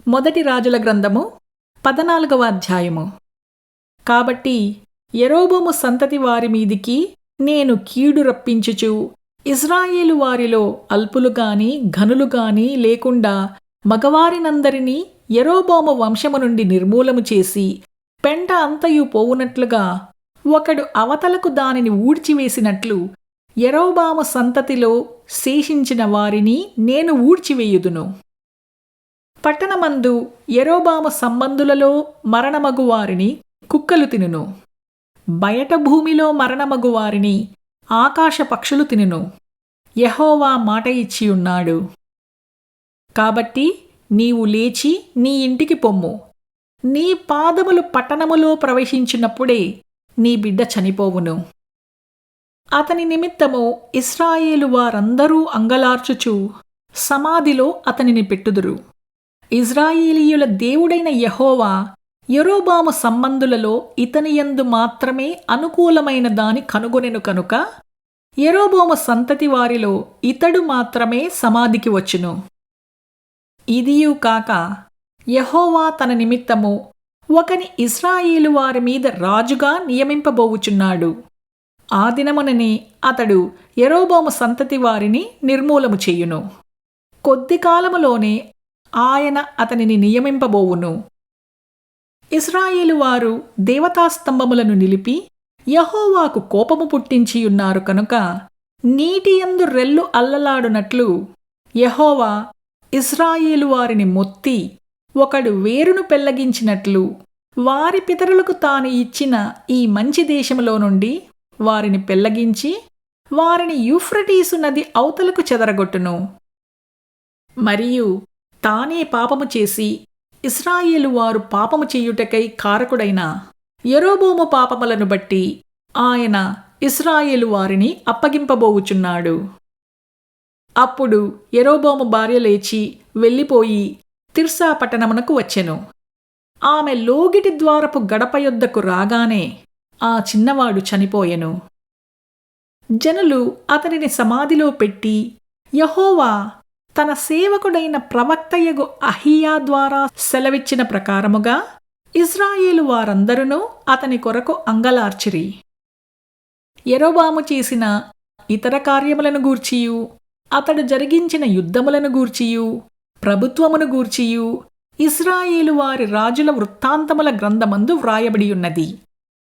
మొదటి రాజుల గ్రంథము 14వ అధ్యాయము. కాబట్టి యెరోబోము సంతతి వారి మీదికి నేను కీడు రప్పించుచు ఇశ్రాయేలు వారిలో అల్పులు గాని ఘనులు గాని లేకుండా మగవారినందరినీ యెరోబోము వంశము నుండి నిర్మూలము చేసి పెంట అంతయు పోవునట్లుగా ఒకడు అవతలకు దానిని ఊడ్చివేసినట్లు యెరోబాము సంతతిలో శేషించిన వారిని నేను ఊడ్చివేయుదును. పట్టణమందు యెరోబాము సంబంధులలో మరణమగు వారిని కుక్కలు తినును. బయట భూమిలో మరణమగు వారిని ఆకాశ పక్షులు తినును. యెహోవా మాట ఇచ్చియున్నాడు. కాబట్టి నీవు లేచి నీ ఇంటికి పొమ్ము. నీ పాదములు పట్టణములో ప్రవేశించినప్పుడే నీ బిడ్డ చనిపోవును. అతని నిమిత్తము ఇశ్రాయేలు వారందరూ అంగలార్చుచు సమాధిలో అతనిని పెట్టుదురు. ఇశ్రాయేలీయుల దేవుడైన యెహోవా యెరోబాము సంబంధులలో ఇతనియందు మాత్రమే అనుకూలమైన దాని కనుగొనెను కనుక యెరోబోము సంతతి వారిలో ఇతడు మాత్రమే సమాధికి వచ్చును. ఇదియు కాక యెహోవా తన నిమిత్తము ఒకని ఇశ్రాయేలు వారి మీద రాజుగా నియమింపబోవుచున్నాడు. ఆ దినముననే అతడు యెరోబోము సంతతి వారిని నిర్మూలము చెయ్యును. కొద్ది కాలములోనే ఆయన అతనిని నియమింపబోవును. ఇశ్రాయేలు వారు దేవతాస్తంభములను నిలిపి యెహోవాకు కోపము పుట్టించియున్నారు కనుక నీటియందు రెల్లు అల్లలాడునట్లు యెహోవా ఇశ్రాయేలు వారిని మొత్తి ఒకడు వేరును పెళ్లగించినట్లు వారి పితరులకు తాను ఇచ్చిన ఈ మంచి దేశములో నుండి వారిని పెళ్లగించి వారిని యూఫ్రటీసు నది అవతలకు చెదరగొట్టును. మరియు తానే పాపము చేసి ఇశ్రాయేలు వారు పాపము చేయుటకై కారకుడైన యెరోబోము పాపములను బట్టి ఆయన ఇశ్రాయేలు వారిని అప్పగింపబోవుచున్నాడు. అప్పుడు యెరోబోము భార్య లేచి వెళ్ళిపోయి తిర్సా పట్టణమునకు వచ్చెను. ఆమె లోగిటి ద్వారపు గడప యొద్దకు రాగానే ఆ చిన్నవాడు చనిపోయెను. జనులు అతనిని సమాధిలో పెట్టి యెహోవా తన సేవకుడైన ప్రవక్తయగు అహీయా ద్వారా సెలవిచ్చిన ప్రకారముగా ఇశ్రాయేలు వారందరూ అతని కొరకు అంగలార్చిరి. యెరోబాము చేసిన ఇతర కార్యములను గూర్చియు అతడు జరిగించిన యుద్ధములను గూర్చియు ప్రభుత్వమును గూర్చియు ఇశ్రాయేలు వారి రాజుల వృత్తాంతముల గ్రంథమందు వ్రాయబడియున్నది.